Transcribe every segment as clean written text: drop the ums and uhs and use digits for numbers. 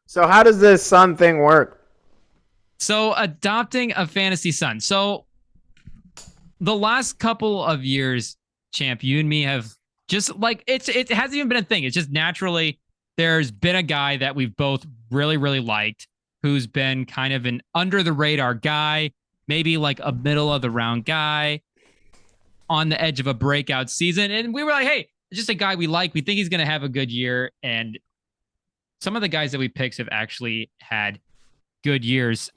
So how does this son thing work? So adopting a fantasy son. So the last couple of years, Champ, you and me have just like it hasn't even been a thing. It's just naturally there's been a guy that we've both really liked who's been kind of an under the radar guy, maybe like a middle of the round guy on the edge of a breakout season. And we were like, hey, just a guy we like. We think he's going to have a good year. And some of the guys that we picked have actually had good years.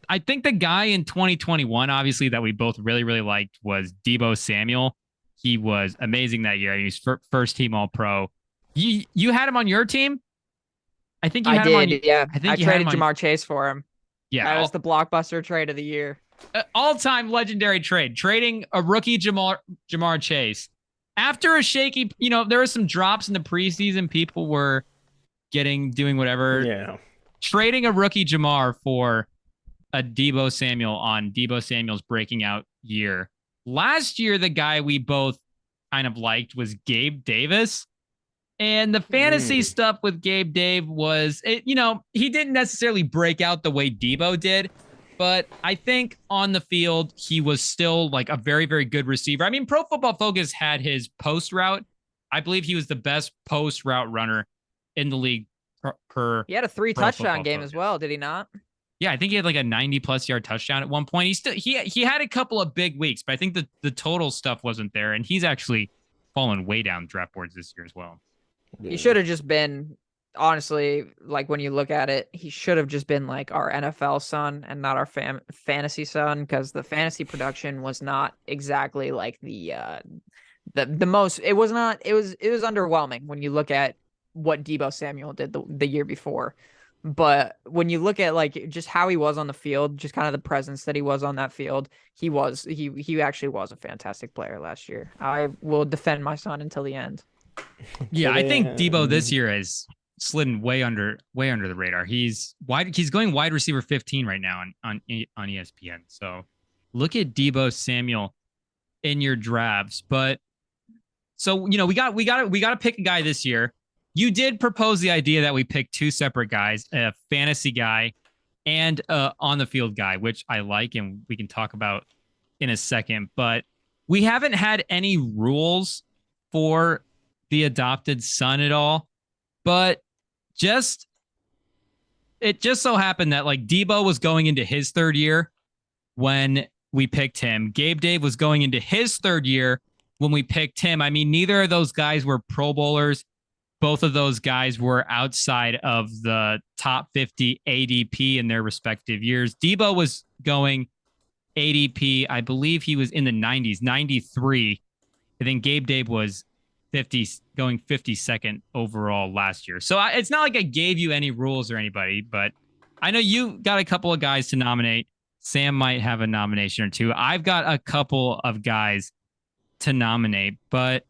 I think the guy in 2021, obviously, that we both really liked was Deebo Samuel. He was amazing that year. He was first team All Pro. You had him on your team. I think you I had him on. did, yeah. I I think you had him traded on. Jamar Chase for him. Yeah, That was the blockbuster trade of the year. all-time legendary trade, trading a rookie Jamar Chase after a shaky. There were some drops in the preseason. People were doing whatever. Yeah. Trading a rookie Jamar for a Deebo Samuel on Deebo Samuel's breaking out year. Last year, the guy we both kind of liked was Gabe Davis. And the fantasy stuff with Gabe Dave was, he didn't necessarily break out the way Deebo did, but I think on the field, he was still like a very good receiver. I mean, Pro Football Focus had his post route. I believe he was the best post route runner in the league per He had a 3 Pro touchdown Football game Focus. as well, did he not? Yeah, I think he had like a 90+ yard touchdown at one point. He had a couple of big weeks, but I think the total stuff wasn't there, and he's actually fallen way down draft boards this year as well. He should have just been, honestly, like when you look at it, he should have just been like our NFL son and not our fantasy son, because the fantasy production was not exactly like the most. It was not. It was underwhelming when you look at what Deebo Samuel did the year before. But when you look at like just how he was on the field, just kind of the presence that he was on that field, he actually was a fantastic player last year. I will defend my son until the end. Yeah, I think Deebo this year has slidden way under the radar. He's going wide receiver 15 right now on ESPN. So look at Deebo Samuel in your drafts. But so we got to pick a guy this year. You did propose the idea that we pick two separate guys, a fantasy guy and a on the field guy, which I like and we can talk about in a second. But we haven't had any rules for the adopted son at all. But just it just so happened that like Deebo was going into his third year when we picked him. Gabe Dave was going into his third year when we picked him. I mean, neither of those guys were Pro Bowlers. Both of those guys were outside of the top 50 ADP in their respective years. Deebo was going ADP. I believe he was in the 90s, 93. And then Gabe Dave was 50, going 52nd overall last year. So it's not like I gave you any rules or anybody, but I know you got a couple of guys to nominate. Sam might have a nomination or two. I've got a couple of guys to nominate, but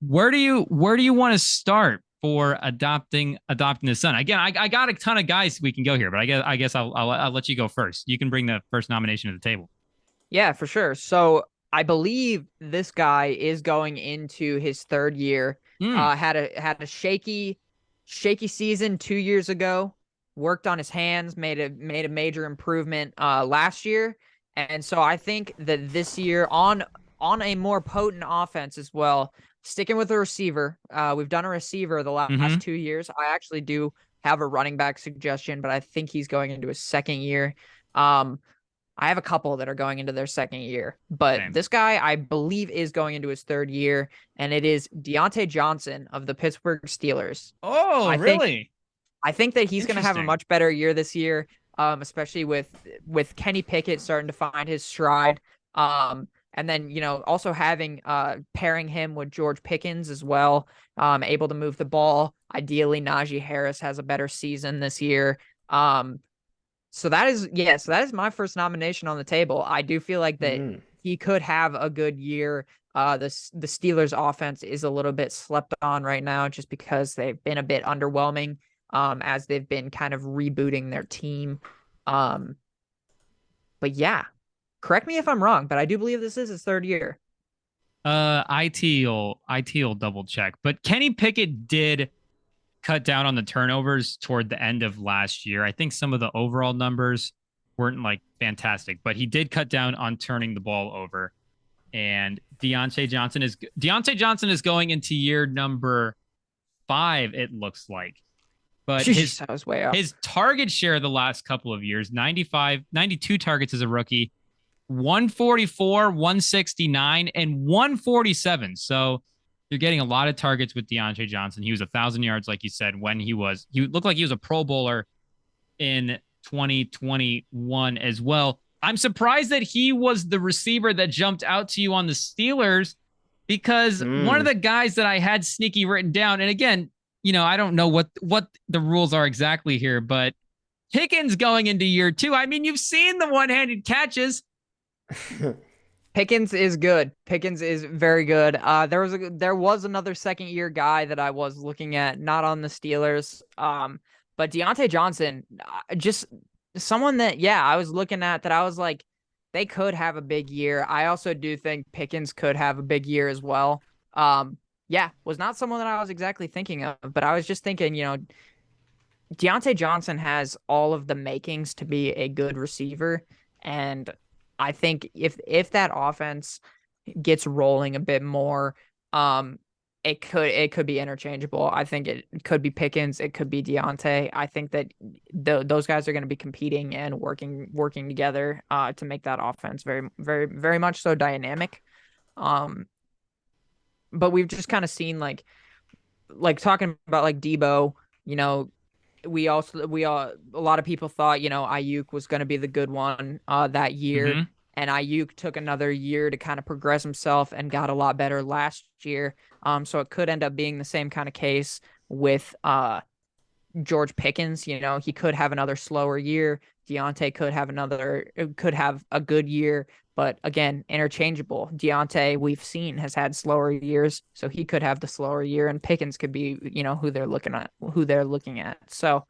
where do you want to start for adopting the son? Again, I got a ton of guys we can go here, but I guess I'll let you go first. You can bring the first nomination to the table. Yeah, for sure. So I believe this guy is going into his third year. Had a shaky season 2 years ago. Worked on his hands, made a major improvement last year, and so I think that this year on a more potent offense as well. Sticking with the receiver, we've done a receiver the last 2 years. I actually do have a running back suggestion, but I think he's going into his second year. I have a couple that are going into their second year, but this guy I believe is going into his third year, and it is Deontay Johnson of the Pittsburgh Steelers. Oh, really? I think that he's going to have a much better year this year, especially with Kenny Pickett starting to find his stride. And then, also having pairing him with George Pickens as well, able to move the ball. Ideally, Najee Harris has a better season this year. So that is my first nomination on the table. I do feel like that he could have a good year. The Steelers offense is a little bit slept on right now just because they've been a bit underwhelming as they've been kind of rebooting their team. But yeah. Correct me if I'm wrong, but I do believe this is his third year. IT will double check. But Kenny Pickett did cut down on the turnovers toward the end of last year. I think some of the overall numbers weren't like fantastic, but he did cut down on turning the ball over. And Deontay Johnson is going into year number 5, it looks like. But Jeez, was way up. His target share the last couple of years, 92 targets as a rookie, 144, 169, and 147. So you're getting a lot of targets with Deontay Johnson. He was 1,000 yards, like you said, when he looked like he was a Pro Bowler in 2021 as well. I'm surprised that he was the receiver that jumped out to you on the Steelers, because one of the guys that I had sneaky written down, and again, I don't know what the rules are exactly here, but Pickens going into year 2. I mean, you've seen the one-handed catches. Pickens is good. Pickens is very good. There was another second-year guy that I was looking at, not on the Steelers, but Deontay Johnson, just someone that, I was looking at that. I was like, they could have a big year. I also do think Pickens could have a big year as well. Was not someone that I was exactly thinking of, but I was just thinking, Deontay Johnson has all of the makings to be a good receiver. And I think if that offense gets rolling a bit more, it could be interchangeable. I think it could be Pickens, it could be Deontay. I think that those guys are going to be competing and working together to make that offense very, very, very much so dynamic. But we've just kind of seen like talking about like Debo, a lot of people thought, Ayuk was going to be the good one that year. Mm-hmm. And Ayuk took another year to kind of progress himself and got a lot better last year. So it could end up being the same kind of case with George Pickens. He could have another slower year. Deontay could have a good year, but again, interchangeable. Deontay, we've seen, has had slower years, so he could have the slower year, and Pickens could be, who they're looking at. So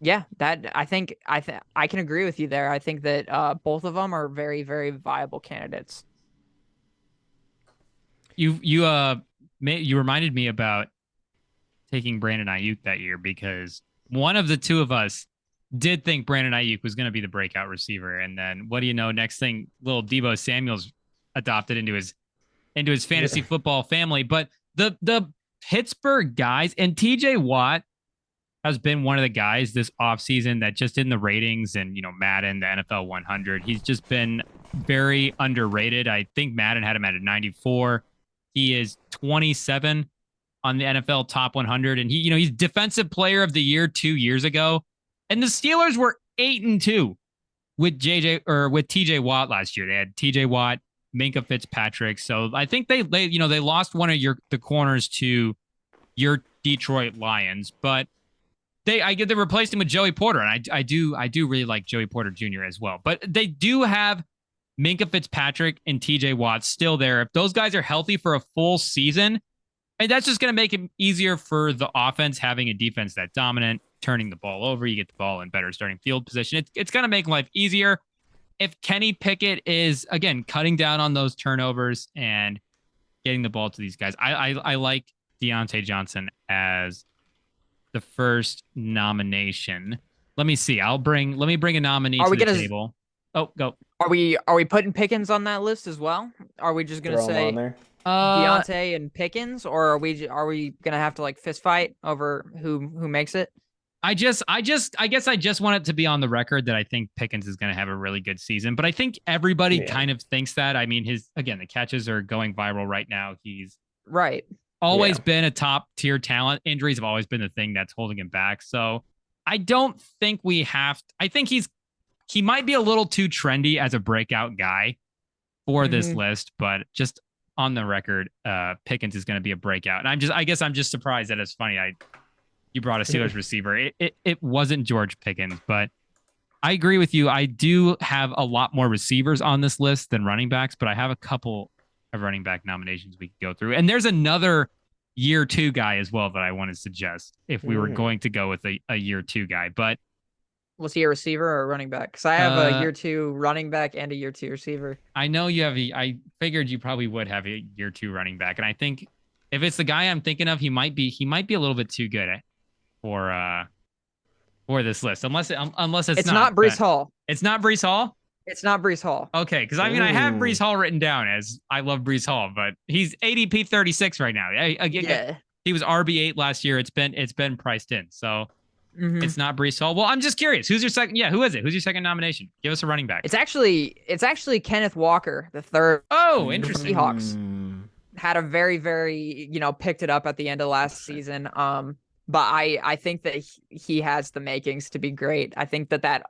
yeah, that I think I can agree with you there. I think that both of them are very, very viable candidates. You reminded me about taking Brandon Ayuk that year, because one of the two of us did think Brandon Ayuk was going to be the breakout receiver, and then what do you know? Next thing, little Deebo Samuel's adopted into his fantasy football family. But the Pittsburgh guys, and TJ Watt has been one of the guys this offseason that just in the ratings and Madden, the NFL 100, he's just been very underrated. I think Madden had him at a 94. He is 27 on the NFL top 100, and he's defensive player of the year 2 years ago. And the Steelers were 8-2 with TJ Watt last year. They had TJ Watt, Minkah Fitzpatrick. So I think they lost one of the corners to your Detroit Lions, but they replaced him with Joey Porter, and I do really like Joey Porter Jr. as well. But they do have Minkah Fitzpatrick and TJ Watt still there. If those guys are healthy for a full season, and that's just going to make it easier for the offense, having a defense that's dominant, turning the ball over, you get the ball in better starting field position. It's going to make life easier. If Kenny Pickett is, again, cutting down on those turnovers and getting the ball to these guys, I like Deontay Johnson as the first nomination. Let me see. Let me bring a nominee to the table. Oh, go. Are we putting Pickens on that list as well? Are we just going to say Deontay and Pickens, or are we going to have to fist fight over who makes it? I guess I just want it to be on the record that I think Pickens is going to have a really good season, but I think everybody kind of thinks that. I mean, the catches are going viral right now. He's always been a top tier talent. Injuries have always been the thing that's holding him back. So I don't think I think he might be a little too trendy as a breakout guy for this list, but just on the record, Pickens is going to be a breakout. And I guess I'm just surprised that it's funny. You brought a Steelers receiver. It wasn't George Pickens, but I agree with you. I do have a lot more receivers on this list than running backs, but I have a couple of running back nominations we could go through. And there's another year 2 guy as well that I want to suggest if we were going to go with a year 2 guy. But was he a receiver or a running back? Because I have a year 2 running back and a year 2 receiver. I know you have I figured you probably would have a year 2 running back, and I think if it's the guy I'm thinking of, he might be a little bit too good. for this list, unless it's not Breece Hall. It's not Breece Hall. It's not Breece Hall. Okay, because I mean, I have Breece Hall written down as I love Breece Hall, but he's ADP 36 right now. Again, he was RB8 last year. It's been priced in, so it's not Breece Hall. Well, I'm just curious. Who's your second? Yeah, who is it? Who's your second nomination? Give us a running back. It's actually Kenneth Walker, the third. Oh, interesting. Seahawks had a very, very, picked it up at the end of last season. But I think that he has the makings to be great. I think that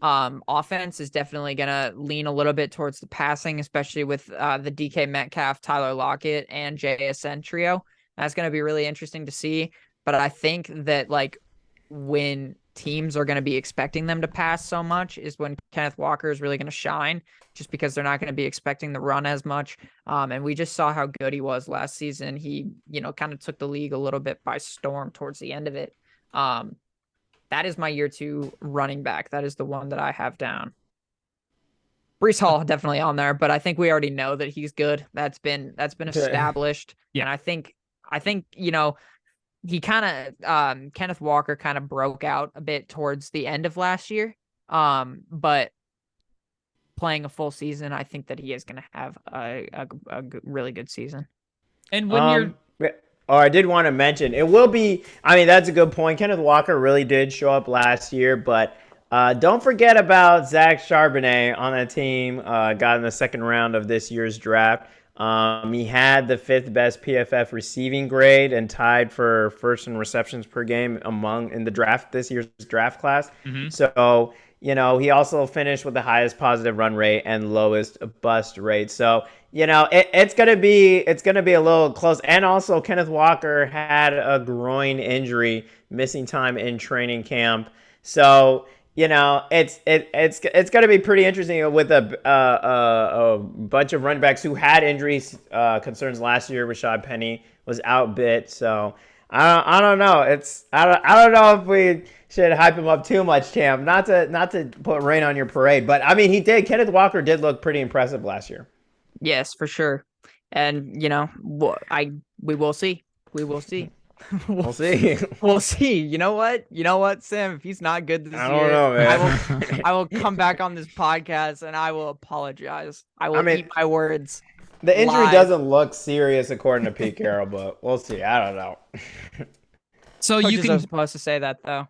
offense is definitely going to lean a little bit towards the passing, especially with the DK Metcalf, Tyler Lockett, and JSN trio. That's going to be really interesting to see. But I think that when teams are going to be expecting them to pass so much is when Kenneth Walker is really going to shine, just because they're not going to be expecting the run as much. And we just saw how good he was last season. He, kind of took the league a little bit by storm towards the end of it. That is my year 2 running back. That is the one that I have down. Breece Hall definitely on there, but I think we already know that he's good. That's been established. Yeah. And I think, he kind of Kenneth Walker kind of broke out a bit towards the end of last year. But playing a full season, I think that he is going to have a really good season. And when I did want to mention, it will be, I mean, that's a good point. Kenneth Walker really did show up last year, but don't forget about Zach Charbonnet on that team. Got in the second round of this year's draft. He had the 5th best PFF receiving grade and tied for first in receptions per game in the draft, this year's draft class. So, he also finished with the highest positive run rate and lowest bust rate. So, it's gonna be a little close. And also, Kenneth Walker had a groin injury, missing time in training camp. So, it's going to be pretty interesting with a bunch of running backs who had injuries concerns last year. Rashad Penny was out bit, so I don't know. I don't know if we should hype him up too much, Champ. Not to put rain on your parade, but I mean, Kenneth Walker did look pretty impressive last year. Yes, for sure. And we will see. We will see. We'll see. We'll see. You know what, Sam? If he's not good this year, I don't know, man. I will come back on this podcast and I will apologize. I will eat my words. The injury live. doesn't look serious according to Pete Carroll, but we'll see. I don't know. So you are supposed to say that though.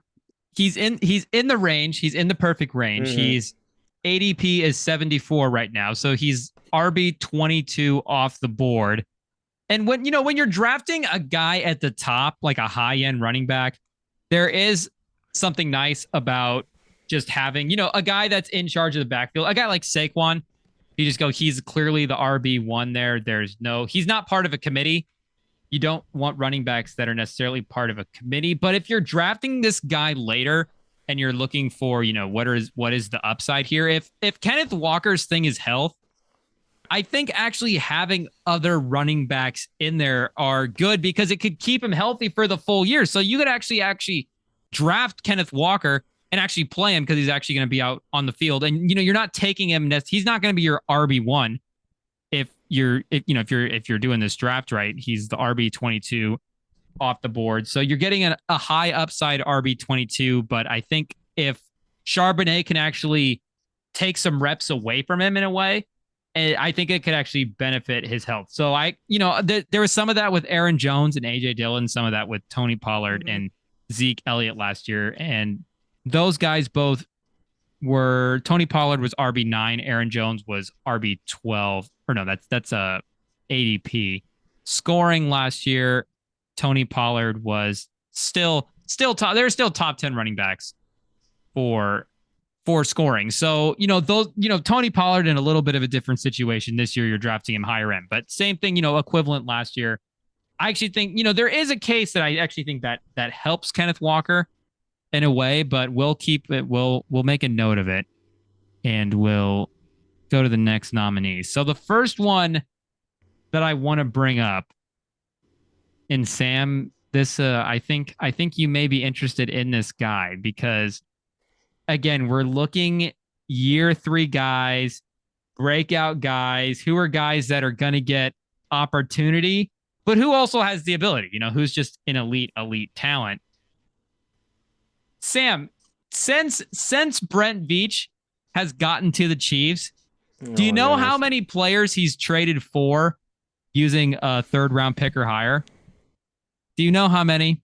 He's in the range. He's in the perfect range. He's ADP is 74 right now, so he's RB 22 off the board. And when you're drafting a guy at the top, like a high-end running back, there is something nice about just having, a guy that's in charge of the backfield. A guy like Saquon, you just go, he's clearly the RB1 there. He's not part of a committee. You don't want running backs that are necessarily part of a committee. But if you're drafting this guy later and you're looking for, what is the upside here? If Kenneth Walker's thing is health, I think actually having other running backs in there are good because it could keep him healthy for the full year. So you could actually draft Kenneth Walker and actually play him because he's actually going to be out on the field. And you're not taking him. He's not going to be your RB1 if you're doing this draft right. He's the RB22 off the board. So you're getting a high upside RB22. But I think if Charbonnet can actually take some reps away from him in a way, I think it could actually benefit his health. So there was some of that with Aaron Jones and AJ Dillon, some of that with Tony Pollard and Zeke Elliott last year. And those guys both were, Tony Pollard was RB9, Aaron Jones was RB12, or no, that's ADP. Scoring last year, Tony Pollard was still top. There are still top 10 running backs for scoring. So, Tony Pollard in a little bit of a different situation this year, you're drafting him higher end, but same thing, equivalent last year. I actually think, there is a case that I actually think that helps Kenneth Walker in a way, but we'll keep it. We'll make a note of it and we'll go to the next nominee. So the first one that I want to bring up, and Sam, this, I think you may be interested in this guy because again, we're looking year 3 guys, breakout guys, who are guys that are going to get opportunity, but who also has the ability, who's just an elite talent. Sam, since Brent Veach has gotten to the Chiefs, do you know how many players he's traded for using a 3rd-round pick or higher? Do you know how many?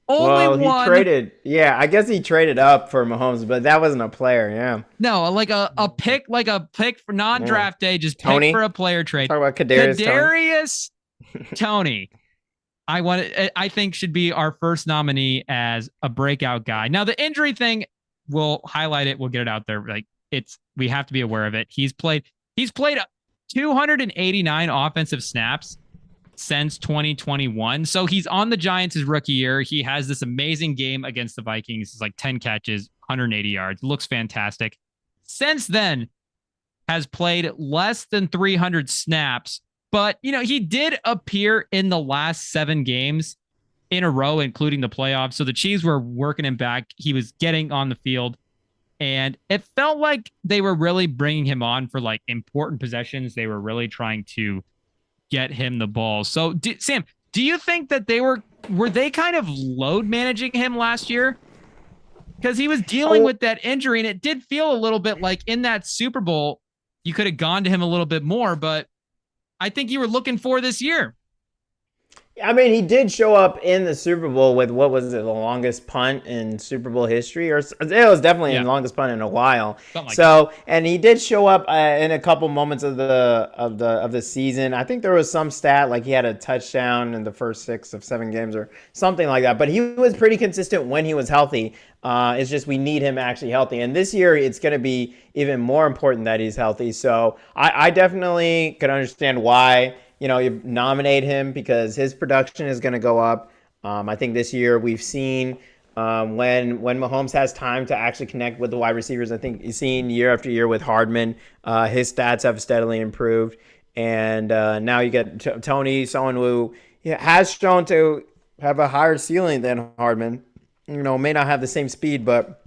Only one. He traded. Yeah, I guess he traded up for Mahomes, but that wasn't a player. Yeah. No, like a pick, for non-draft day, just Tony? pick for a player trade. Talk about Kadarius Tony. I think should be our first nominee as a breakout guy. Now the injury thing, we'll highlight it. We'll get it out there. Like we have to be aware of it. He's played 289 offensive snaps since 2021. So he's on the Giants' rookie year. He has this amazing game against the Vikings. It's like 10 catches, 180 yards. Looks fantastic. Since then, has played less than 300 snaps. But, he did appear in the last 7 games in a row, including the playoffs. So the Chiefs were working him back. He was getting on the field. And it felt like they were really bringing him on for like important possessions. They were really trying to get him the ball. So, Sam, do you think that were they kind of load managing him last year? Because he was dealing with that injury, and it did feel a little bit like in that Super Bowl, you could have gone to him a little bit more, but I think you were looking for this year. I mean, he did show up in the Super Bowl with, what was it, the longest punt in Super Bowl history? Or it was definitely the longest punt in a while. And he did show up in a couple moments of the season. I think there was some stat, like he had a touchdown in the first 6 of 7 games or something like that. But he was pretty consistent when he was healthy. It's just we need him actually healthy. And this year, it's going to be even more important that he's healthy. So I definitely could understand why you nominate him, because his production is going to go up. I think this year we've seen when Mahomes has time to actually connect with the wide receivers. I think you've seen year after year with Hardman, his stats have steadily improved. And now you get Tony, someone who has shown to have a higher ceiling than Hardman. May not have the same speed, but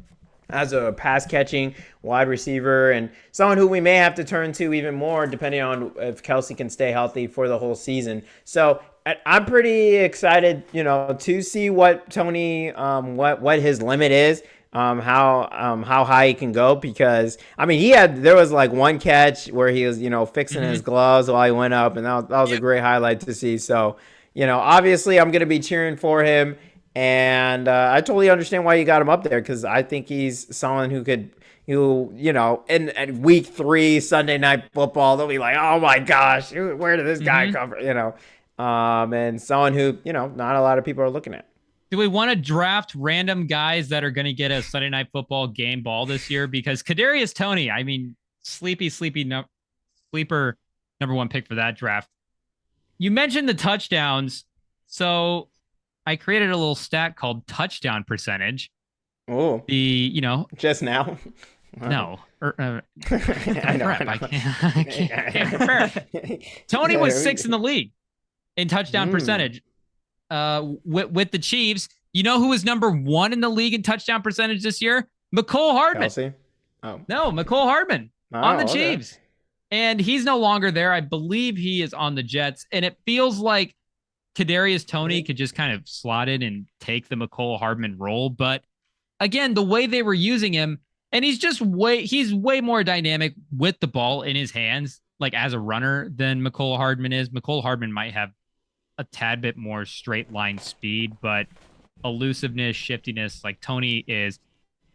as a pass-catching wide receiver and someone who we may have to turn to even more depending on if Kelsey can stay healthy for the whole season. So I'm pretty excited, to see what Tony, what his limit is, how high he can go, because, I mean, there was like one catch where he was, fixing his gloves while he went up, and that was a great highlight to see. So, obviously I'm going to be cheering for him. And I totally understand why you got him up there, because I think he's someone who in week 3 Sunday Night Football, they'll be like, oh my gosh, where did this guy come from? And someone who not a lot of people are looking at. Do we want to draft random guys that are going to get a Sunday Night Football game ball this year? Because Kadarius Toney, I mean, sleeper number 1 pick for that draft. You mentioned the touchdowns, so I created a little stat called touchdown percentage. Oh, just now. No, I can't prepare. Tony was 6th in the league in touchdown percentage. With the Chiefs, who was number 1 in the league in touchdown percentage this year? Mecole Hardman. Kelsey? Oh, no, Mecole Hardman on the Chiefs, and he's no longer there. I believe he is on the Jets, and it feels like Kadarius Toney could just kind of slot in and take the Mecole Hardman role. But again, the way they were using him, and he's way more dynamic with the ball in his hands, like as a runner, than Mecole Hardman is. Mecole Hardman might have a tad bit more straight line speed, but elusiveness, shiftiness, like Toney is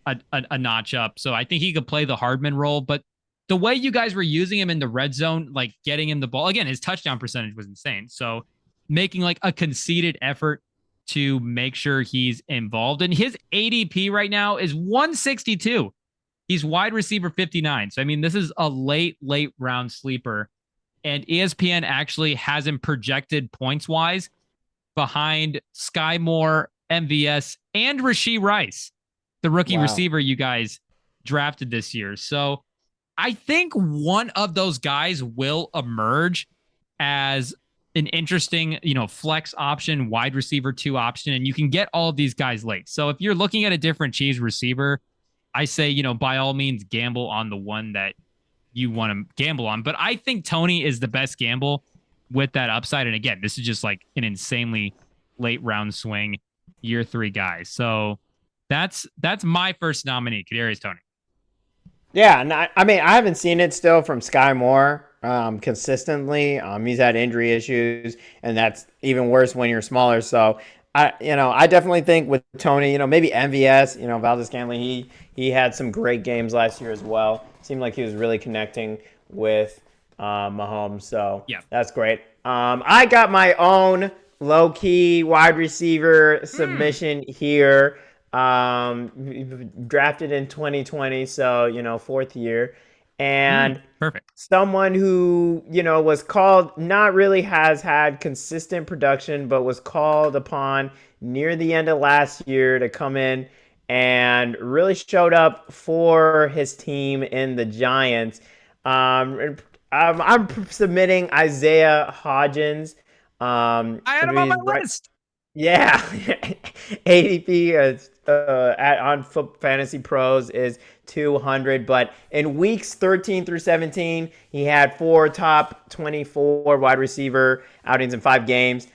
a notch up. So I think he could play the Hardman role. But the way you guys were using him in the red zone, like getting him the ball, again, his touchdown percentage was insane. So making like a conceited effort to make sure he's involved. And his ADP right now is 162. He's wide receiver 59. So, I mean, this is a late round sleeper. And ESPN actually has him projected points-wise behind Sky Moore, MVS, and Rashee Rice, the rookie receiver you guys drafted this year. So I think one of those guys will emerge as an interesting, flex option, wide receiver 2 option, and you can get all of these guys late. So if you're looking at a different Chiefs receiver, I say, by all means, gamble on the one that you want to gamble on. But I think Toney is the best gamble with that upside. And again, this is just like an insanely late round swing, year 3 guy. So That's my first nominee, Kadarius Toney. Yeah, and I mean, I haven't seen it still from Sky Moore consistently. He's had injury issues, and that's even worse when you're smaller. So I definitely think with Tony, maybe MVS, Valdez-Scantling, he had some great games last year as well. Seemed like he was really connecting with Mahomes. So yeah, that's great. I got my own low-key wide receiver submission here. Drafted in 2020, so fourth year, and perfect. Someone who was called, not really has had consistent production, but was called upon near the end of last year to come in and really showed up for his team in the Giants. I'm submitting Isaiah Hodgins. I had him on my list. Yeah, ADP on Fantasy Pros is 200, but in weeks 13 through 17, he had 4 top 24 wide receiver outings in 5 games.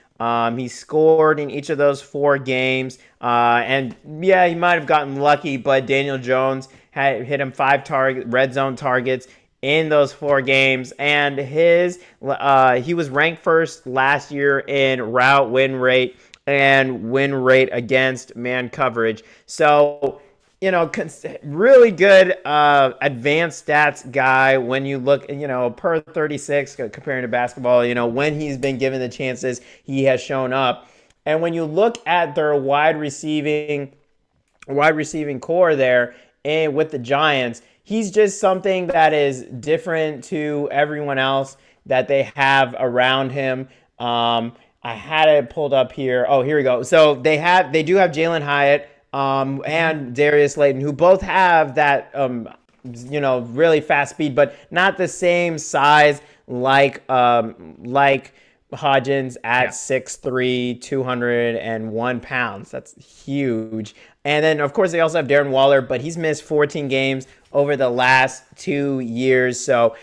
He scored in each of those 4 games, and yeah, he might have gotten lucky, but Daniel Jones had hit him 5 red zone targets in those 4 games, and he was ranked first last year in route win rate and win rate against man coverage. So, really good advanced stats guy when you look, per 36 comparing to basketball, when he's been given the chances, he has shown up. And when you look at their wide receiving core there and with the Giants, he's just something that is different to everyone else that they have around him. I had it pulled up here. Oh, here we go. So they do have Jalen Hyatt and Darius Slayton, who both have that really fast speed, but not the same size like Hodgins at 6'3", 201 pounds. That's huge. And then, of course, they also have Darren Waller, but he's missed 14 games over the last 2 years. So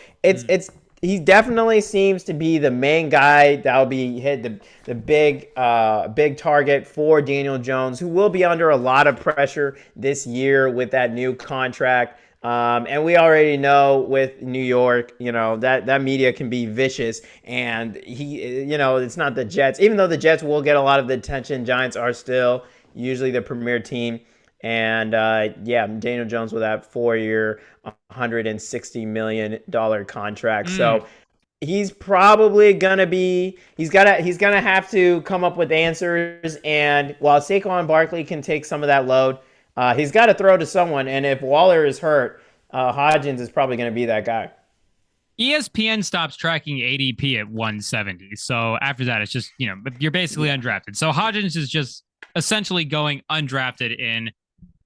he definitely seems to be the main guy that will be hit the big target for Daniel Jones, who will be under a lot of pressure this year with that new contract. And we already know with New York, that media can be vicious, and it's not the Jets. Even though the Jets will get a lot of the attention, Giants are still usually the premier team. And Daniel Jones with that 4-year, $160 million contract. So he's probably gonna have to come up with answers. And while Saquon Barkley can take some of that load, he's got to throw to someone. And if Waller is hurt, Hodgins is probably going to be that guy. ESPN stops tracking ADP at 170. So after that, it's just, you're basically undrafted. So Hodgins is just essentially going undrafted in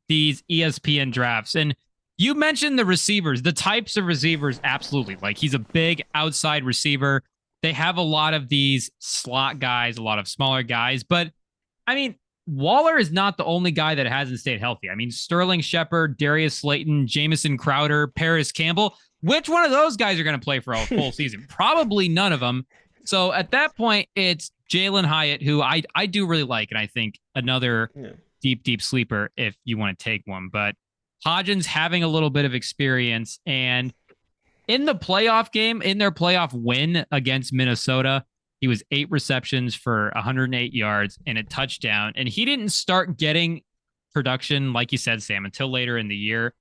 these ESPN drafts. And you mentioned the receivers, the types of receivers. Absolutely. Like, he's a big outside receiver. They have a lot of these slot guys, a lot of smaller guys. But I mean, Waller is not the only guy that hasn't stayed healthy. I mean, Sterling Shepard, Darius Slayton, Jamison Crowder, Paris Campbell. Which one of those guys are going to play for a full season? Probably none of them. So at that point, it's Jalen Hyatt, who I do really like, and I think another deep sleeper if you want to take one. But Hodgins having a little bit of experience, and in the playoff game, in their playoff win against Minnesota, he was 8 receptions for 108 yards and a touchdown. And he didn't start getting production, like you said, Sam, until later in the year.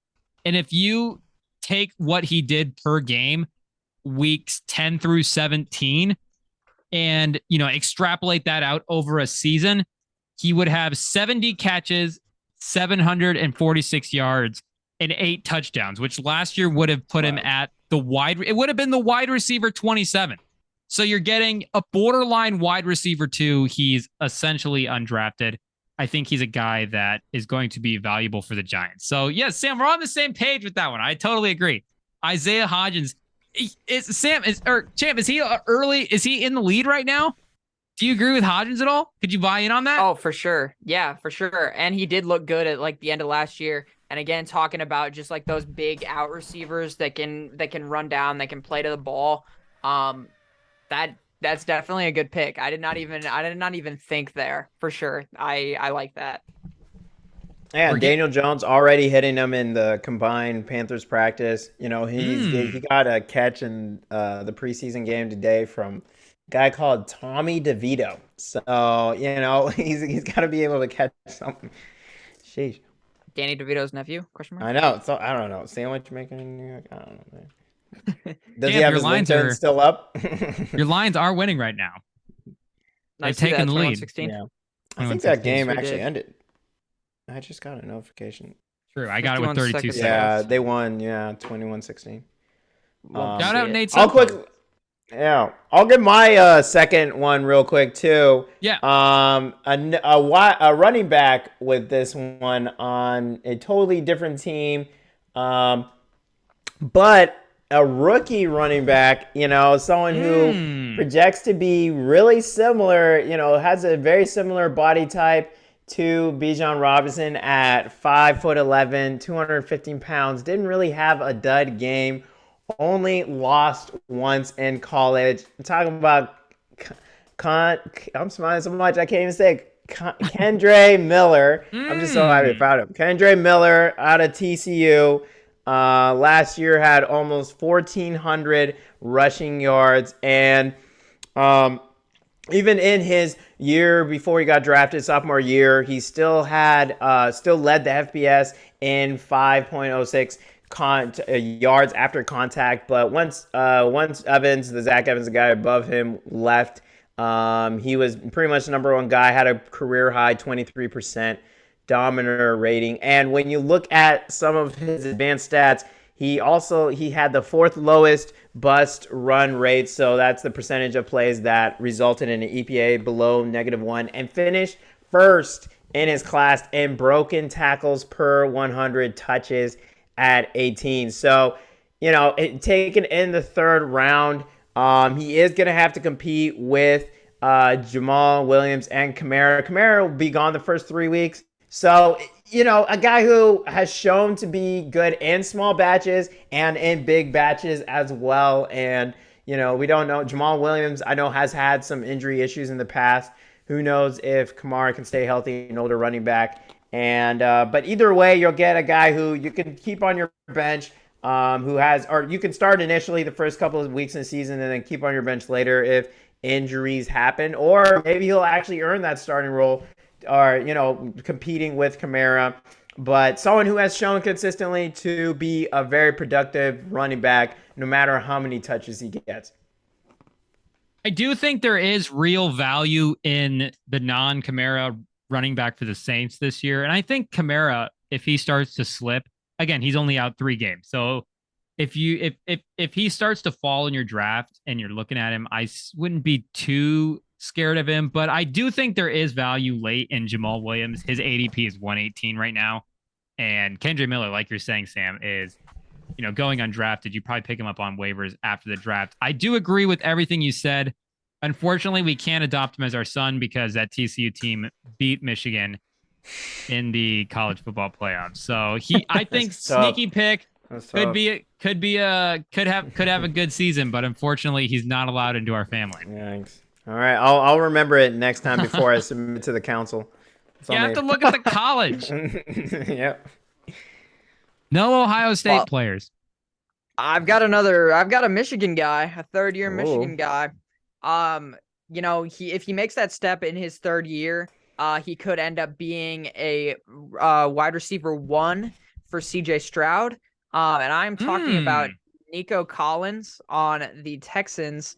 And if you take what he did per game, weeks 10 through 17, and, extrapolate that out over a season, he would have 70 catches, 746 yards, and 8 touchdowns, which last year would have put him at it would have been the wide receiver 27. So you're getting a borderline wide receiver 2. He's essentially undrafted. I think he's a guy that is going to be valuable for the Giants. So yes, Sam, we're on the same page with that one. I totally agree. Isaiah Hodgins, Champ, is he early? Is he in the lead right now? Do you agree with Hodgins at all? Could you buy in on that? Oh, for sure. Yeah, for sure. And he did look good at like the end of last year. And again, talking about just like those big out receivers that can run down, that can play to the ball. That's definitely a good pick. I did not even think there, for sure. I like that. Yeah, Daniel Jones already hitting him in the combined Panthers practice. You know, he got a catch in the preseason game today from a guy called Tommy DeVito. So, you know, he's got to be able to catch something. Sheesh. Danny DeVito's nephew? Question mark. I know. So I don't know. Sandwich making in New York. I don't know, man. Does Damn, he have his LinkedIn still up? Your Lions are winning right now. They've taken the lead. Yeah. I think that game actually ended. I just got a notification. True, I got it with 32 seconds. Yeah, they won. Yeah, 21-16. Shout out Nate. I'll give my second one real quick too. Yeah. A running back with this one on a totally different team, but a rookie running back. You know, someone who projects to be really similar. You know, has a very similar body type to Bijan Robinson at 5'11", 215 pounds. Didn't really have a dud game. Only lost once in college. I'm talking about I'm smiling so much I can't even say Kendre Miller. I'm just so happy about him. Kendre Miller out of TCU. Last year had almost 1,400 rushing yards, and even in his year before he got drafted, sophomore year, he still led the FBS in 5.06 yards after contact. But once Evans, the Zach Evans, the guy above him, left, he was pretty much the number one guy, had a career high 23% dominator rating. And when you look at some of his advanced stats, he had the fourth lowest bust run rate. So that's the percentage of plays that resulted in an EPA below -1, and finished first in his class in broken tackles per 100 touches at 18. So, you know, taken in the third round, he is going to have to compete with Jamal Williams and Kamara. Kamara will be gone the first 3 weeks. So, you know, a guy who has shown to be good in small batches and in big batches as well. And, you know, we don't know. Jamal Williams, I know, has had some injury issues in the past. Who knows if Kamara can stay healthy, an older running back. And but either way, you'll get a guy who you can keep on your bench, or you can start initially the first couple of weeks in the season and then keep on your bench later if injuries happen. Or maybe he'll actually earn that starting role, or, you know, competing with Kamara. But someone who has shown consistently to be a very productive running back, no matter how many touches he gets. I do think there is real value in the non-Kamara running back for the Saints this year. And I think Kamara, if he starts to slip, again, he's only out 3 games. So if he starts to fall in your draft and you're looking at him, I wouldn't be too scared of him. But I do think there is value late in Jamal Williams. His ADP is 118 right now. And Kendre Miller, like you're saying, Sam, is, you know, going undrafted. You probably pick him up on waivers after the draft. I do agree with everything you said. Unfortunately, we can't adopt him as our son because that TCU team beat Michigan in the college football playoffs. So I think sneaky pick could have a good season, but unfortunately, he's not allowed into our family. Thanks. All right, I'll remember it next time before I submit to the council. You have to look at the college. Yep. No Ohio State players. I've got a Michigan guy, a third-year Michigan guy. You know, if he makes that step in his third year, he could end up being a wide receiver 1 for CJ Stroud. And I'm talking about Nico Collins on the Texans.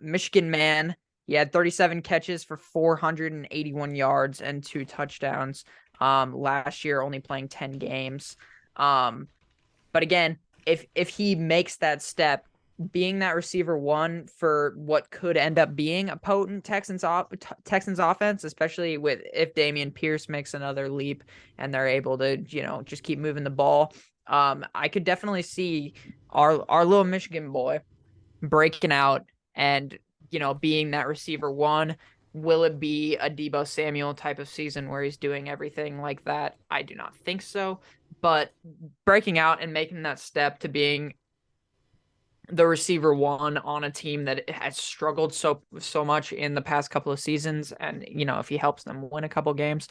Michigan man. He had 37 catches for 481 yards and 2 touchdowns last year, only playing 10 games. But again, if he makes that step, being that receiver 1 for what could end up being a potent Texans offense, especially if Dameon Pierce makes another leap and they're able to, you know, just keep moving the ball. I could definitely see our little Michigan boy breaking out and, you know, being that receiver 1. Will it be a Deebo Samuel type of season where he's doing everything like that? I do not think so. But breaking out and making that step to being the receiver one on a team that has struggled so much in the past couple of seasons. And, if he helps them win a couple games,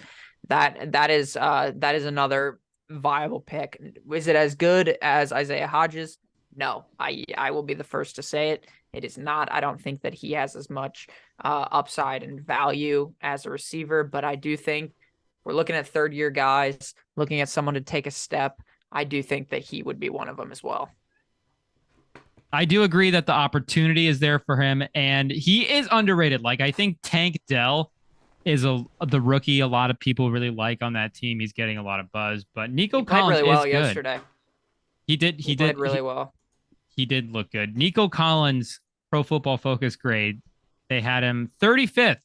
that is another viable pick. Is it as good as Isaiah Hodges? No, I will be the first to say it. It is not. I don't think that he has as much upside and value as a receiver, but I do think we're looking at third-year guys, looking at someone to take a step. I do think that he would be one of them as well. I do agree that the opportunity is there for him, and he is underrated. Like, I think Tank Dell is the rookie a lot of people really like on that team. He's getting a lot of buzz, but Nico Collins played really well is yesterday. He did really well. He did look good. Nico Collins, Pro Football Focus grade, they had him 35th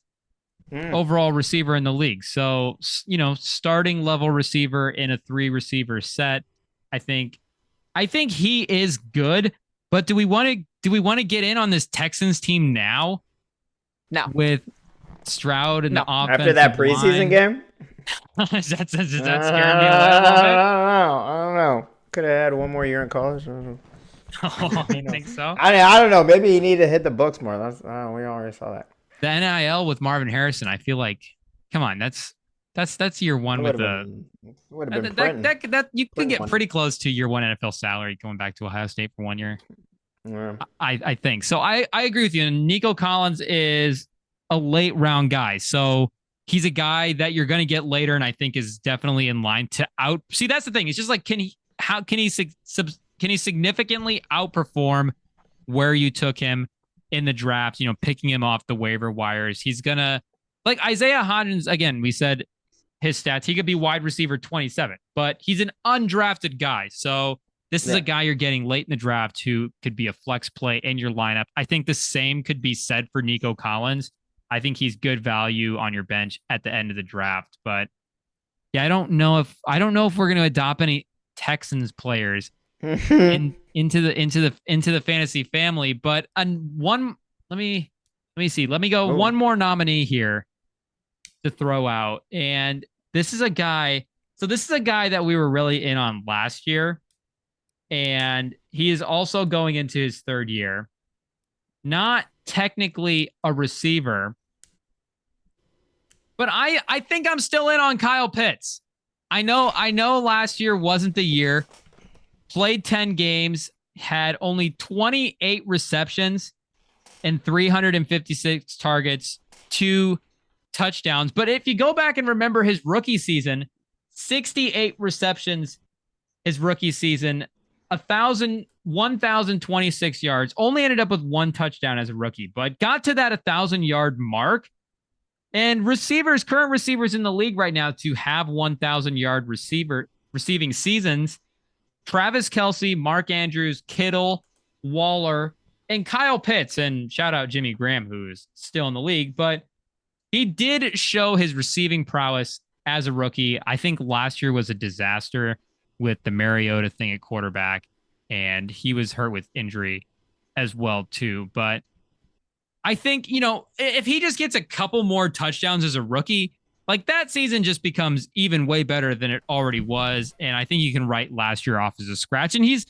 overall receiver in the league. So, starting level receiver in a 3-receiver set. I think he is good. But do we want to get in on this Texans team now? No. With Stroud and the offense after that preseason game? Does that scare me a little bit? I don't know. Could have had one more year in college. I don't know. Oh, you think so? I don't know. Maybe he needed to hit the books more. We already saw that. The NIL with Marvin Harrison. I feel like, come on, that's year one with the. Would have been that you can get pretty close to year one NFL salary going back to Ohio State for 1 year. Yeah. I think so. I agree with you. And Nico Collins is a late round guy, so he's a guy that you're going to get later, and I think is definitely in line to out. See, that's the thing. It's just like, can he significantly outperform where you took him in the draft? Picking him off the waiver wires. He's gonna, like Isaiah Hodgins. Again, we said his stats. He could be wide receiver 27, but he's an undrafted guy. So this is a guy you're getting late in the draft who could be a flex play in your lineup. I think the same could be said for Nico Collins. I think he's good value on your bench at the end of the draft. But yeah, I don't know if we're going to adopt any Texans players into the fantasy family. But let me see. Let me go one more nominee here to throw out, and this is a guy. So this is a guy that we were really in on last year, and he is also going into his third year. Not technically a receiver, but I think I'm still in on Kyle Pitts. I know last year wasn't the year. Played 10 games, had only 28 receptions and 356 targets, 2 touchdowns. But if you go back and remember his rookie season, 68 receptions his rookie season, 1,026 yards, only ended up with 1 touchdown as a rookie, but got to that 1,000-yard mark. And current receivers in the league right now to have 1,000-yard receiving seasons, Travis Kelce, Mark Andrews, Kittle, Waller, and Kyle Pitts. And shout out Jimmy Graham, who's still in the league, but he did show his receiving prowess as a rookie. I think last year was a disaster with the Mariota thing at quarterback, and he was hurt with injury as well too. But I think, if he just gets a couple more touchdowns as a rookie, like that season just becomes even way better than it already was. And I think you can write last year off as a scratch. And he's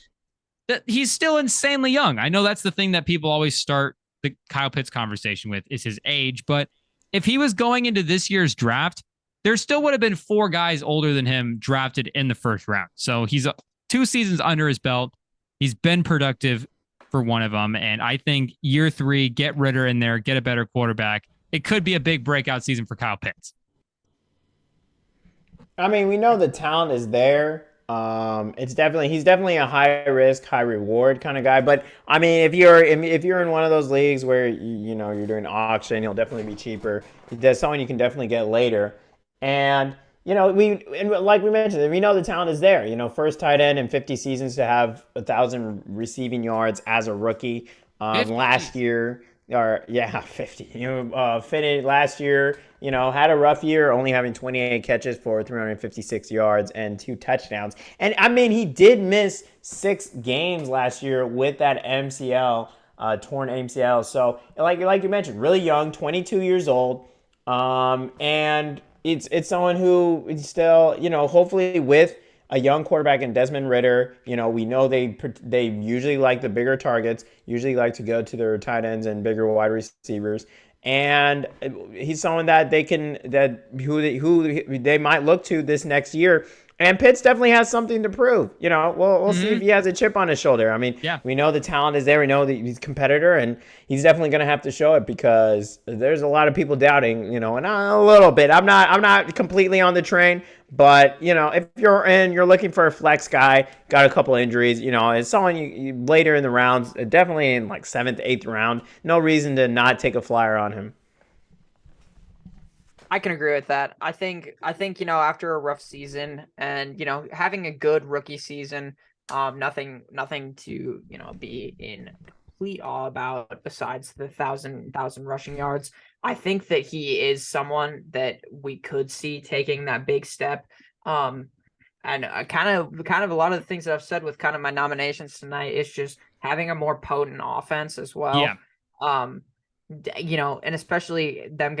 still insanely young. I know that's the thing that people always start the Kyle Pitts conversation with is his age. But if he was going into this year's draft, there still would have been 4 guys older than him drafted in the first round. So he's 2 seasons under his belt. He's been productive for one of them. And I think year 3, get Ritter in there, get a better quarterback. It could be a big breakout season for Kyle Pitts. I mean, we know the talent is there. He's definitely a high risk, high reward kind of guy. But I mean, if you're in one of those leagues where you're doing auction, he'll definitely be cheaper. There's someone you can definitely get later. And like we mentioned, we know the talent is there. First tight end in 50 seasons to have 1,000 receiving yards as a rookie. Last year, 50. Finished last year. Had a rough year, only having 28 catches for 356 yards and 2 touchdowns. And I mean, he did miss 6 games last year with that MCL, torn MCL. So, like you mentioned, really young, 22 years old, and it's someone who is still, hopefully with a young quarterback in Desmond Ridder. You know, we know they usually like the bigger targets, usually like to go to their tight ends and bigger wide receivers. And he's someone that who they might look to this next year. And Pitts definitely has something to prove. You know, we'll see if he has a chip on his shoulder. I mean, we know the talent is there. We know that he's a competitor, and he's definitely going to have to show it because there's a lot of people doubting. You know, and a little bit. I'm not completely on the train, but you know, if you're looking for a flex guy, got a couple injuries. You know, it's someone you later in the rounds, definitely in like 7th, 8th round. No reason to not take a flyer on him. I can agree with that. I think, you know, after a rough season and, you know, having a good rookie season, nothing to, you know, be in complete awe about besides the 1,000 rushing yards. I think that he is someone that we could see taking that big step. And kind of a lot of the things that I've said with kind of my nominations tonight is just having a more potent offense as well. Yeah. You know, and especially them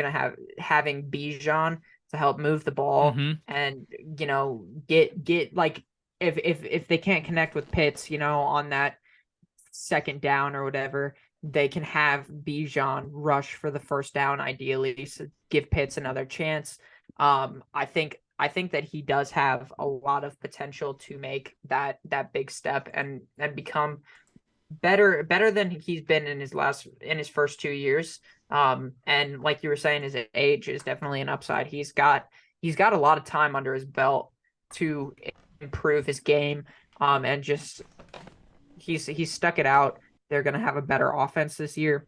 having Bijan to help move the ball and, you know, get like if they can't connect with Pitts, you know, on that second down or whatever, they can have Bijan rush for the first down ideally, so give Pitts another chance. I think that he does have a lot of potential to make that big step and become better than he's been in his first 2 years. And like you were saying, his age is definitely an upside. He's got a lot of time under his belt to improve his game. And just he's stuck it out. They're gonna have a better offense this year.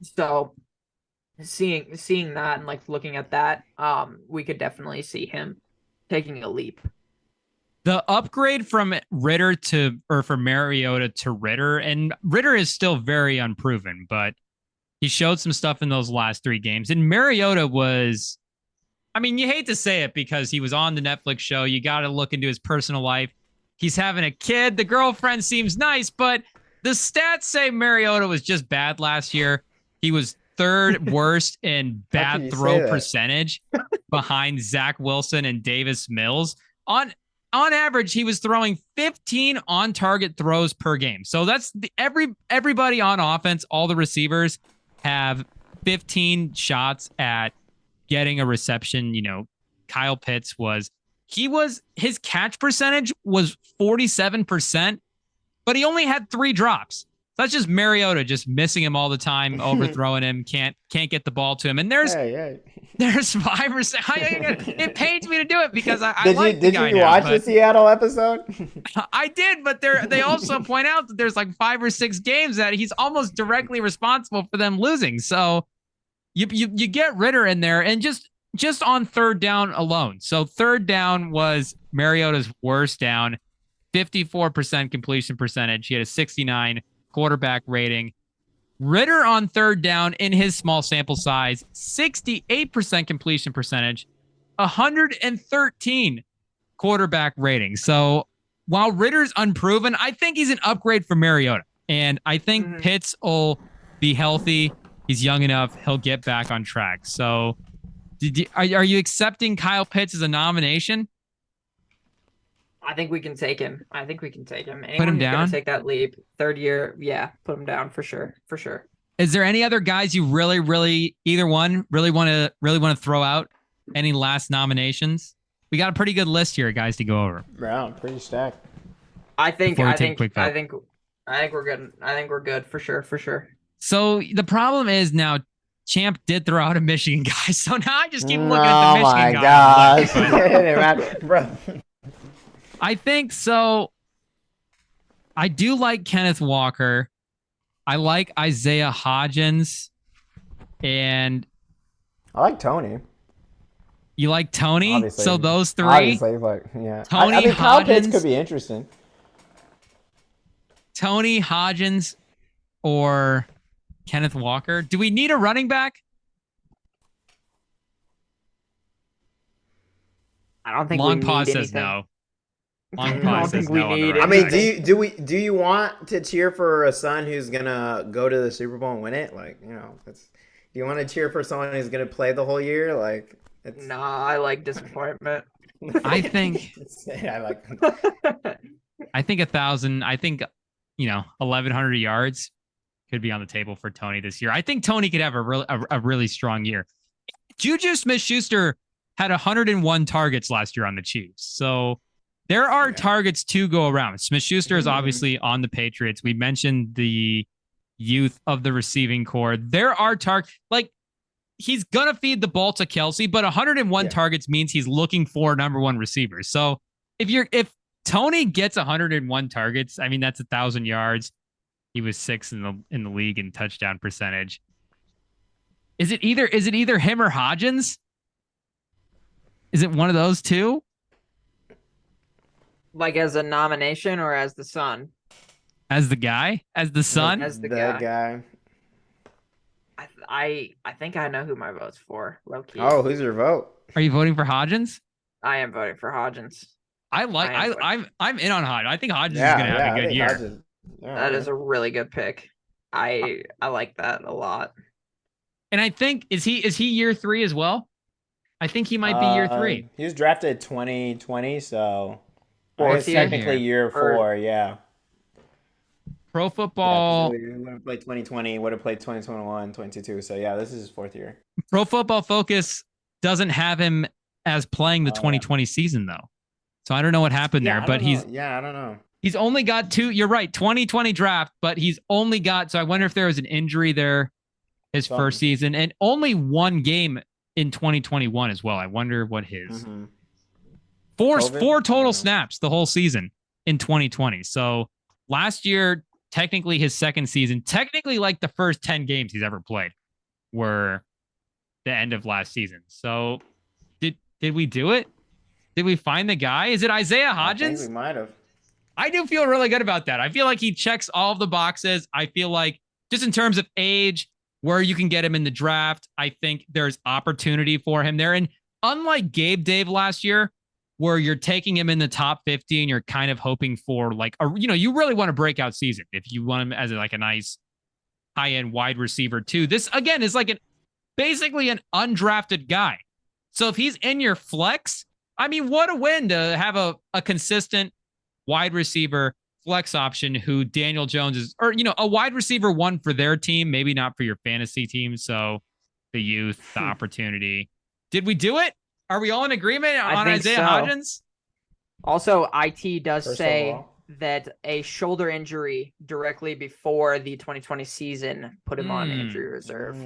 So seeing that and like looking at that, we could definitely see him taking a leap. The upgrade from Mariota to Ridder, and Ridder is still very unproven, but he showed some stuff in those last 3 games. And Mariota was, I mean, you hate to say it because he was on the Netflix show. You got to look into his personal life. He's having a kid. The girlfriend seems nice, but the stats say Mariota was just bad last year. He was 3rd worst in bad throw percentage behind Zach Wilson and Davis Mills. On average, he was throwing 15 on-target throws per game. So that's everybody on offense, all the receivers have 15 shots at getting a reception. You know, Kyle Pitts his catch percentage was 47%, but he only had 3 drops. That's just Mariota just missing him all the time, overthrowing him, can't get the ball to him. And there's 5 or 6. It pains me to do it because I like the guy. Did you watch the Seattle episode? I did, but they also point out that there's like 5 or 6 games that he's almost directly responsible for them losing. So you get Ridder in there, and just on 3rd down alone. So 3rd down was Mariota's worst down, 54% completion percentage. He had a 69 quarterback rating. Ridder on 3rd down in his small sample size, 68% completion percentage, 113 quarterback rating. So while Ridder's unproven, I think he's an upgrade for Mariota. And I think Pitts will be healthy. He's young enough. He'll get back on track. So are you accepting Kyle Pitts as a nomination? I think we can take him. Anyone put him down. Gonna take that leap. 3rd year, yeah, put him down for sure. Is there any other guys you really either one really want to throw out? Any last nominations? We got a pretty good list here, guys, to go over. Brown, pretty stacked. I think we're good. I think we're good for sure. So the problem is now Champ did throw out a Michigan guy, so now I just keep looking at the Michigan guy. Oh my gosh. Bro. I think so. I do like Kenneth Walker. I like Isaiah Hodgins. And I like Tony. You like Tony? Obviously, so those 3? Obviously, like, yeah. Tony, I mean, Kyle Pitts Hodgins could be interesting. Tony, Hodgins, or Kenneth Walker. Do we need a running back? I don't think Long we pause need says anything. no. Long I don't pause says think we no on the need running I mean, back. do you want to cheer for a son who's gonna go to the Super Bowl and win it? Like, you know, do you want to cheer for someone who's gonna play the whole year? Like, Nah, I like disappointment. I think I like. I think 1,000. I think 1,100 yards could be on the table for Tony this year. I think Tony could have a really strong year. Juju Smith-Schuster had 101 targets last year on the Chiefs. So there are targets to go around. Smith-Schuster is obviously on the Patriots. We mentioned the youth of the receiving core. There are targets. Like, he's going to feed the ball to Kelsey, but 101 targets means he's looking for number one receivers. So if Tony gets 101 targets, I mean, that's 1,000 yards. He was 6th in the league in touchdown percentage. Is it either him or Hodgins? Is it one of those two? Like as a nomination or as the son? As the guy? As the son? As the guy. I think I know who my vote's for. Low key. Oh, who's your vote? Are you voting for Hodgins? I am voting for Hodgins. I'm in on Hodgins. I think Hodgins is gonna have a good year. That is a really good pick. I like that a lot. And I think is he year 3 as well? I think he might be year 3. He was drafted 2020, so fourth year? Technically year 4, yeah. Pro Football. He would have played 2020, would have played 2021, 2022. So yeah, this is his 4th year. Pro Football Focus doesn't have him as playing the 2020 season though. So I don't know what happened there, but I don't know. He's only got 2. You're right, 2020 draft, but he's only got. So I wonder if there was an injury there his first season, and only 1 game in 2021 as well. I wonder what his four total snaps the whole season in 2020. So last year, technically his second season, technically like the first 10 games he's ever played were the end of last season. So did we do it? Did we find the guy? Is it Isaiah Hodgins? I think we might have. I do feel really good about that. I feel like he checks all of the boxes. I feel like just in terms of age, where you can get him in the draft, I think there's opportunity for him there. And unlike Gabe Dave last year, where you're taking him in the top 50 and you're kind of hoping for like you really want a breakout season if you want him as like a nice high-end wide receiver too. This again is like basically an undrafted guy. So if he's in your flex, I mean, what a win to have a consistent wide receiver flex option who Daniel Jones is, or a wide receiver 1 for their team, maybe not for your fantasy team. So the youth, the opportunity. Did we do it? Are we all in agreement on Isaiah Hodgins? Also, IT does say that a shoulder injury directly before the 2020 season put him on injury reserve.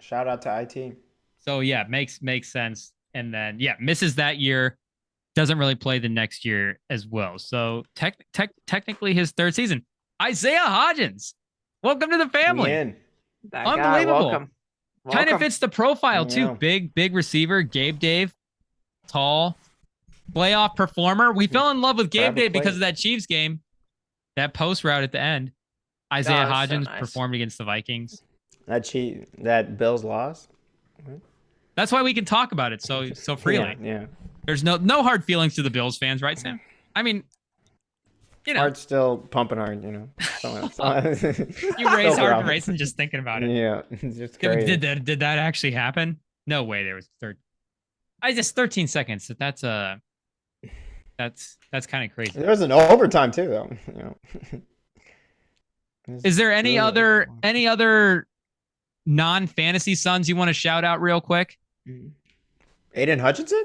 Shout out to IT. So yeah, makes sense. And then misses that year, doesn't really play the next year as well. So technically his 3rd season. Isaiah Hodgins, welcome to the family. Unbelievable. Welcome. Kind of fits the profile too. Big receiver, Gabe Dave, tall, playoff performer. We fell in love with Gabe Dave because of that Chiefs game, that post route at the end. Isaiah Hodgins performed against the Vikings. That Bills loss. That's why we can talk about it so freely. Yeah. There's no hard feelings to the Bills fans, right, Sam? I mean, Heart's still pumping hard, You raise heart racing just thinking about it. Yeah, just crazy. Did that actually happen? No way. There was 13 seconds. That's kind of crazy. There was an overtime too, though. Is there any other non-fantasy sons you want to shout out real quick? Aiden Hutchinson?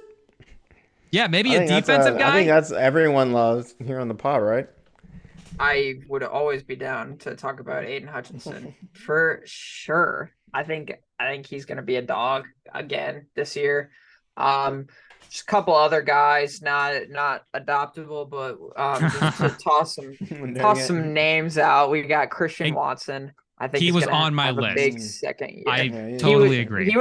Yeah, maybe a defensive guy. I think that's everyone loves here on the pod, right? I would always be down to talk about Aiden Hutchinson for sure. I think he's going to be a dog again this year. Just a couple other guys, not adoptable, but just to toss some names out. We got Christian Watson. I think he was on my list. Big second year. I totally agree.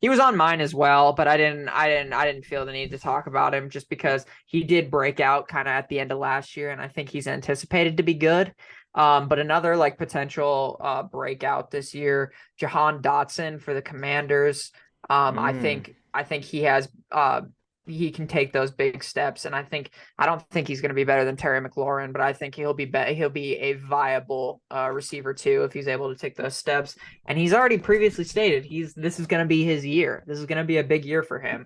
He was on mine as well, but I didn't feel the need to talk about him just because he did break out kind of at the end of last year, and I think he's anticipated to be good. But another like potential breakout this year, Jahan Dotson for the Commanders. I think he has he can take those big steps, and I don't think he's going to be better than Terry McLaurin, but I think he'll be a viable receiver too if he's able to take those steps. And he's already previously stated this is going to be his year. This is going to be a big year for him.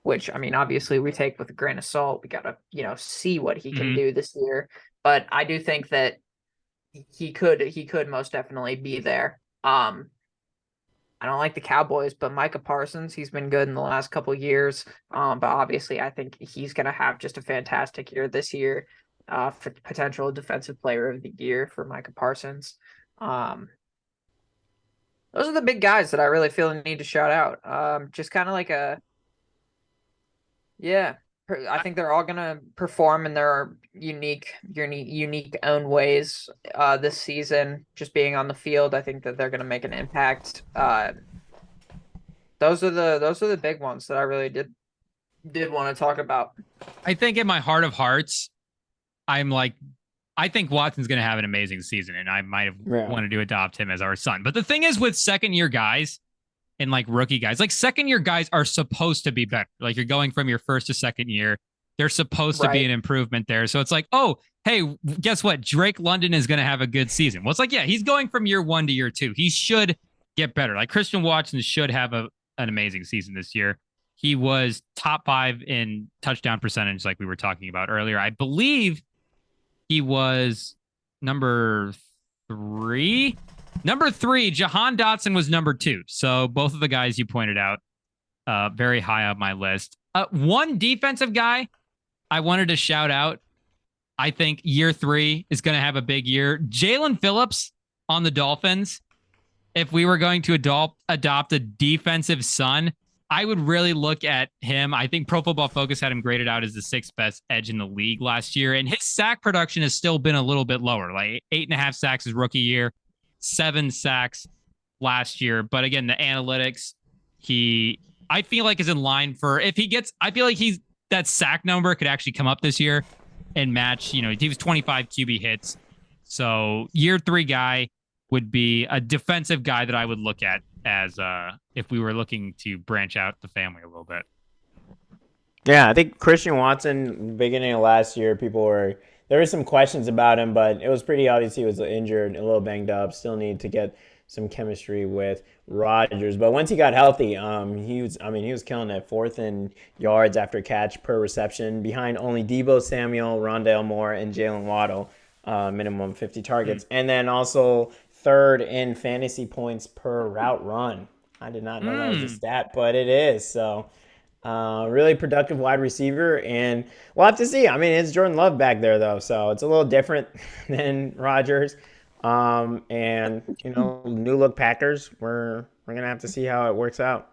which, I mean, obviously we take with a grain of salt. We got to, see what he can do this year. But I do think that he could most definitely be there. I don't like the Cowboys, but Micah Parsons, he's been good in the last couple of years. But obviously, I think he's going to have just a fantastic year this year. For potential defensive player of the year for Micah Parsons. Those are the big guys that I really feel the need to shout out. Just kind of like I think they're all going to perform in their unique own ways this season. Just being on the field, I think that they're going to make an impact. Those are the big ones that I really did want to talk about. I think in my heart of hearts, I think Watson's going to have an amazing season, and I might have wanted to adopt him as our son. But the thing is with second-year guys and like rookie guys, like second-year guys are supposed to be better. Like you're going from your first to second year. There's supposed to be an improvement there. So it's like, oh, hey, guess what? Drake London is going to have a good season. Well, it's like, yeah, he's going from year 1 to year 2. He should get better. Like Christian Watson should have an amazing season this year. He was top 5 in touchdown percentage, like we were talking about earlier. I believe he was number 3. Number 3, Jahan Dotson was number 2. So both of the guys you pointed out, very high on my list. One defensive guy I wanted to shout out. I think year 3 is going to have a big year. Jalen Phillips on the Dolphins. If we were going to adopt a defensive son, I would really look at him. I think Pro Football Focus had him graded out as the 6th best edge in the league last year. And his sack production has still been a little bit lower, like 8.5 sacks his rookie year, 7 sacks last year. But again, the analytics, I feel like is in line for if he gets, I feel like that sack number could actually come up this year and match, he was 25 QB hits. So year 3 guy would be a defensive guy that I would look at as if we were looking to branch out the family a little bit. Yeah, I think Christian Watson, beginning of last year, there were some questions about him, but it was pretty obvious he was injured, a little banged up, still need to get some chemistry with Rodgers. But once he got healthy, he was killing it. 4th in yards after catch per reception, behind only Deebo Samuel, Rondale Moore, and Jalen Waddle, minimum 50 targets. And then also 3rd in fantasy points per route run. I did not know that was a stat, but it is. So really productive wide receiver, and we'll have to see. I mean, it's Jordan Love back there, though, so it's a little different than Rodgers. And, new look Packers, we're going to have to see how it works out.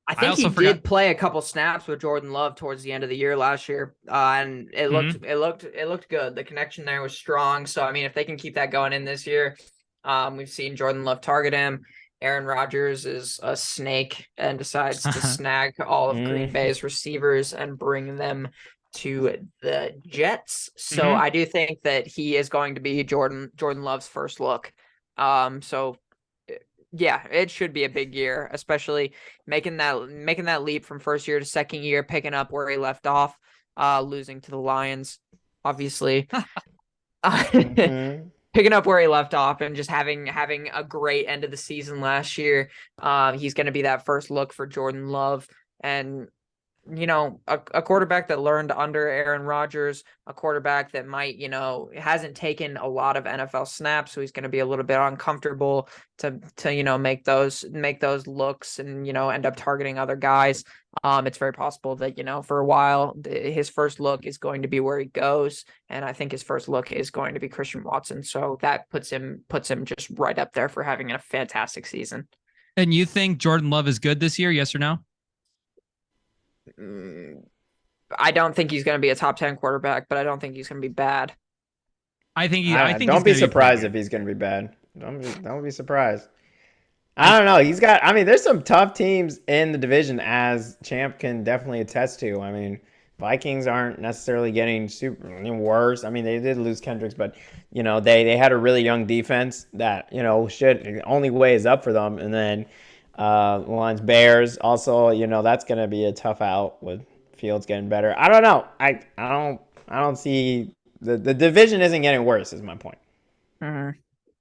I think he did play a couple snaps with Jordan Love towards the end of the year last year, and it looked good. The connection there was strong. So I mean, if they can keep that going in this year, we've seen Jordan Love target him. Aaron Rodgers is a snake and decides to snag all of Green Bay's receivers and bring them to the Jets. So I do think that he is going to be Jordan Love's first look. So yeah, it should be a big year, especially making that leap from first year to second year, picking up where he left off, losing to the Lions, obviously. Picking up where he left off and just having a great end of the season last year. He's going to be that first look for Jordan Love, and a quarterback that learned under Aaron Rodgers, a quarterback that might, hasn't taken a lot of NFL snaps, so he's going to be a little bit uncomfortable to make those looks and, end up targeting other guys. It's very possible that, for a while, his first look is going to be where he goes, and I think his first look is going to be Christian Watson. So that puts him just right up there for having a fantastic season. And you think Jordan Love is good this year? Yes or no? I don't think he's going to be a top 10 quarterback, but I don't think he's going to be bad. I think don't be surprised if he's going to be bad. Don't be surprised. I don't know. There's some tough teams in the division, as Champ can definitely attest to. I mean, Vikings aren't necessarily getting super worse. They did lose Kendricks, but they had a really young defense that should only way is up for them. And then Lions, Bears, also, that's going to be a tough out with Fields getting better. I don't know. I don't see the division isn't getting worse, is my point.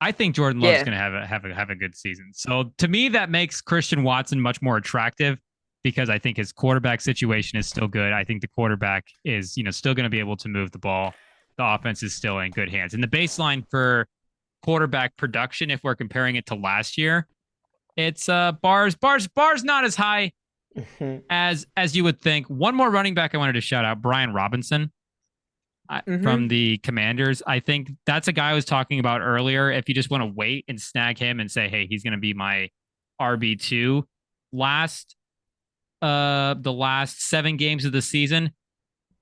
I think Jordan Love's going to have a good season. So to me, that makes Christian Watson much more attractive because I think his quarterback situation is still good. I think the quarterback is, still going to be able to move the ball. The offense is still in good hands. And the baseline for quarterback production, if we're comparing it to last year, it's bars not as high as you would think. One more running back I wanted to shout out, Brian Robinson from the Commanders. I think that's a guy I was talking about earlier. If you just want to wait and snag him and say, hey, he's going to be my RB2. The last 7 games of the season,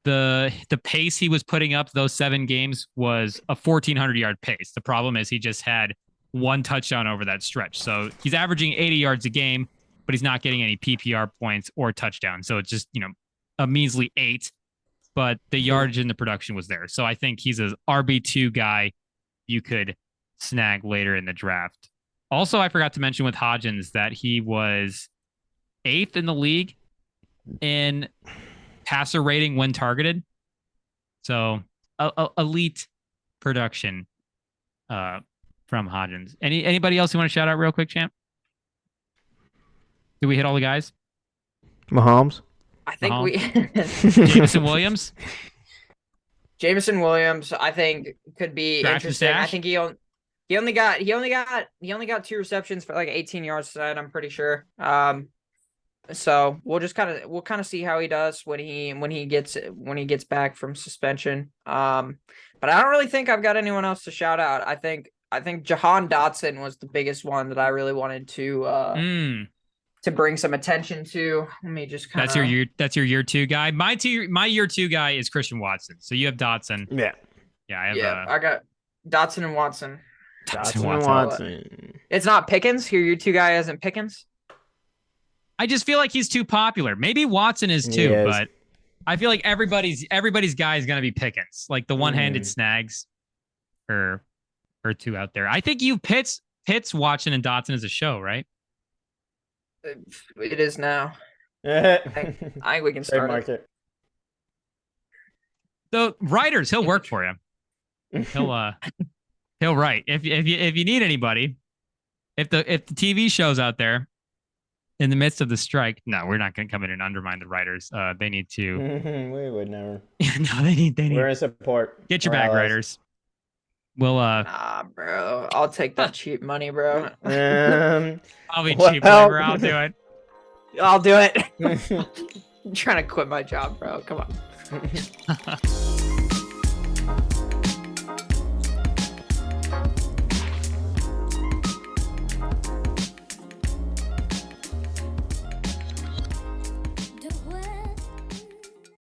the pace he was putting up those 7 games was a 1,400-yard pace. The problem is he just had 1 touchdown over that stretch. So he's averaging 80 yards a game, but he's not getting any PPR points or touchdowns. So it's just, a measly 8, but the yardage and the production was there. So I think he's an RB2 guy you could snag later in the draft. Also, I forgot to mention with Hodgins that he was 8th in the league in passer rating when targeted. So elite production from Hodgins. Anybody else you want to shout out real quick, Champ? Did we hit all the guys? Mahomes. I think we Jameson Williams. Jameson Williams, I think could be interesting. I think he only got 2 receptions for like 18 yards tonight, I'm pretty sure. So we'll kind of see how he does when he gets back from suspension. But I don't really think I've got anyone else to shout out. I think Jahan Dotson was the biggest one that I really wanted to bring some attention to. Let me just kind of. That's your year 2 guy. My year 2 guy is Christian Watson. So you have Dotson. Yeah. Yeah. I got Dotson and Watson. Dotson and Watson. It's not Pickens. Your year 2 guy isn't Pickens. I just feel like he's too popular. Maybe Watson is too, but I feel like everybody's guy is gonna be Pickens. Like the one-handed snags or 2 out there. I think you Pitts, Watson, and Dotson is a show, right? It is now. I think we can start it. So writers, he'll work for you. He'll write. If you need anybody, if the TV shows out there in the midst of the strike, no, we're not going to come in and undermine the writers. They need to. We would never. No, they need. We're in support. Get your bag, writers. We'll. Nah, bro. I'll take that cheap money, bro. I'll be cheap labor. I'll do it. I'll do it. I'm trying to quit my job, bro. Come on.